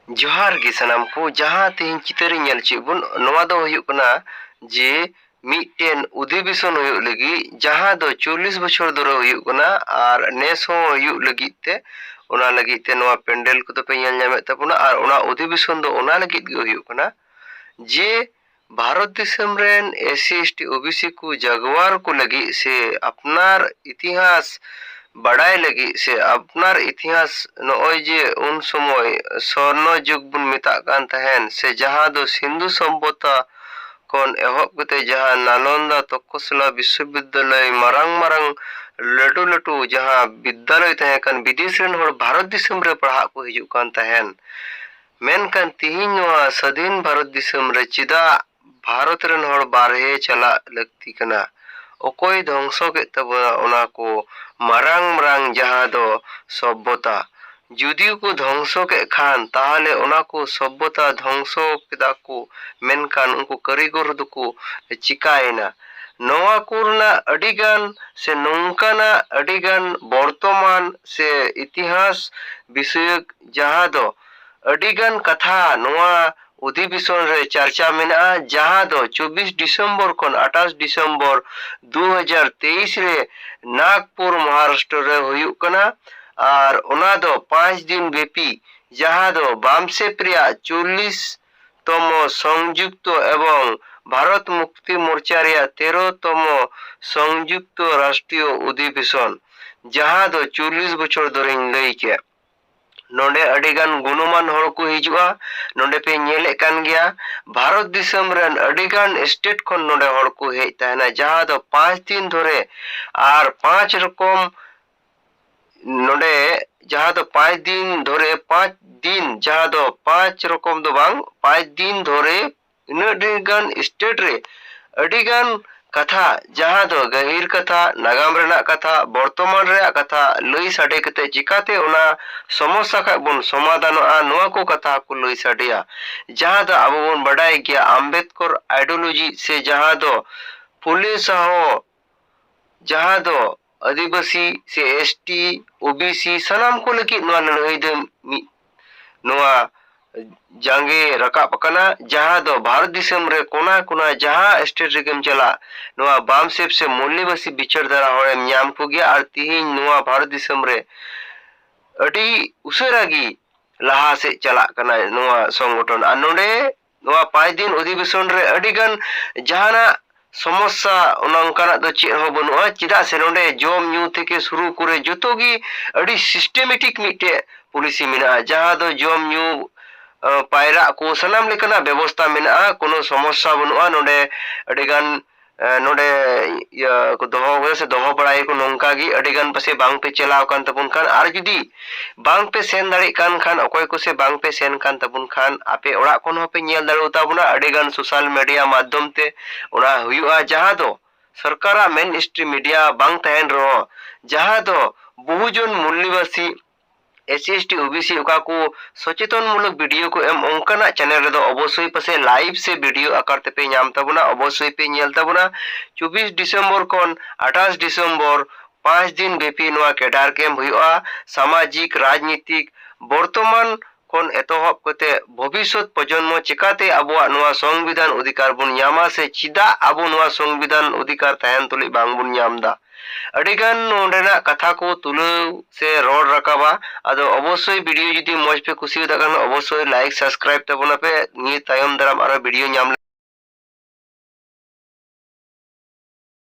जोहार गे सनाम को जहाँ तेहन चितर ñel चेबुन नोवा दो हुयुग कना जे मिटेन अधिवेशन हुयुग लगी जहाँ दो 40 बछर धरे हुयुग कना और नेस हो हुयुग लगी ते ओना लगी ते नोवा पेंडल को तो पे ñel ñamet तबुना और ओना अधिवेशन दो ओना लगी गे हुयुग कना जे भारत दिसम रेन एससी एसटी ओबीसी को जगवार को लगी से अपनार इतिहास बड़ाई लगी से अपनार इतिहास नॉय जे उन समय स्वर्ण युग बुन मिता कान तहन से जहाँ दो सिंधु सभ्यता कौन एहब कते जहाँ नालंदा तक्षशिला विश्वविद्यालय मारंग मारंग लटू लटू जहाँ विद्यालय तहे कान विदेश रेन हर भारत दिसम रे पढ़ा को हिजु कान तहन मेनकान तिहिन नोआ स्वाधीन भारत दिसम रे चिदा भारत रेन हर बारहे चला लगती कना ओकोय ध्वंसो के तबना ओना को मारंग मारंग जहाँ दो सभ्यता जुदियो को ध्वंसो के खान ताहले ओना को सभ्यता ध्वंसो केदा को मेनकान उनको कारीगर दुको चिकायना नोआ कोरना अडिगान से नोंकाना अडिगान वर्तमान से इतिहास विषय जहाँ दो अडिगान कथा नोआ अधिवेशन रे चर्चा मेना जहाँ दो 24 दिसंबर खन 28 दिसंबर 2023 रे नागपुर महाराष्ट्र रे हुयुग कना और ओना दो 5 दिन व्यापी जहाँ दो बामसेप रिया 40 तम संयुक्त एवं भारत मुक्ति मोर्चा रिया 13 तम संयुक्त राष्ट्रीय अधिवेशन जहाँ दो 40 बछर धरे लई के नोडे अडिगान गुणमान हर को हिजुआ नोडे पे ñele कान गया भारत दिसम रेन अडिगान स्टेट खन नोडे हर को हेज तहना जहाँ दो 5 दिन धरे और 5 रकम नोडे जहाँ दो 5 दिन धरे 5 दिन जहाँ दो 5 रकम दो बांग 5 दिन धरे अडिगान स्टेट रे अडिगान कथा जहाँ दो गहीर कथा नागाम रेना कथा वर्तमान रे कथा लई साडे कते चिकाते ओना समस्या का बन समाधान नोआ को कथा को लई साडिया जहाँ दो अब बन बड़ाई गया अंबेडकर आइडियोलॉजी से जहाँ दो पुलिस हो जहाँ दो आदिवासी से एसटी ओबीसी सनाम को लगी नोआ लड़ाई दे नोआ जांगे रकाब कना जहाँ दो भारत दिसम रे कोना कोना जहाँ स्टेट रेगम चला नोआ बामसेप से मूल्यवासी बिचर धरा होरे ᱧाम को गया और तिहिन नोआ भारत दिसम रे अडी उसरागी लहा से चला कना नोआ संगठन आ नोडे नोआ 5 दिन अधिवेशन रे अडिगन जहाना समस्या उनकाना दो चे हो बनुआ चिदा से नोडे जोम न्यू थेके शुरू करे जतोगी अडी सिस्टेमेटिक मिटे पुलिसी मिना जहाँ दो जोम न्यू पायरा को सनाम लेकना व्यवस्था मेना कोनो समस्या बनुआ नोडे अडिगान नोडे या को दोहो से दोहो बड़ाई को नोंका गी अडिगान पसे बांग पे चलाव कान तबुन खान आर जुदी बांग पे सेन दाड़ी कान खान अकोय को से बांग पे सेन कान तबुन खान आपे ओड़ा कोन हो पे ñel दाड़ो ताबुना अडिगान सोशल मीडिया माध्यम ते ओना हुयुआ जहाँ दो सरकारा मेन स्ट्रीम मीडिया बांग तहन रो जहाँ दो बहुजन मूल्यवासी एससी एसटी ओबीसी ओका को सचेतन मूलक वीडियो को एम ओंकाना चैनल रे दो अवश्य पसे लाइव से वीडियो आकार ते पे ñam तबुना अवश्य पे ñel तबुना 24 दिसंबर खन 28 दिसंबर 5 दिन व्यापी नोआ केडार कैम्प हुआ सामाजिक राजनीतिक वर्तमान खन एतहब कते भविष्य प्रजन्म चिकाते आबुआ नोआ संविधान अधिकार बुन ñama से चिदा आबु नोआ संविधान अधिकार तहन तुली बांग बुन ñam दा अडिगान नोडेना कथा को तुलो से रोड रकाबा आदो अवश्य वीडियो जुदी मौज पे खुशी होता अवश्य लाइक सब्सक्राइब तबना पे नि तायम दराम आरो वीडियो ñam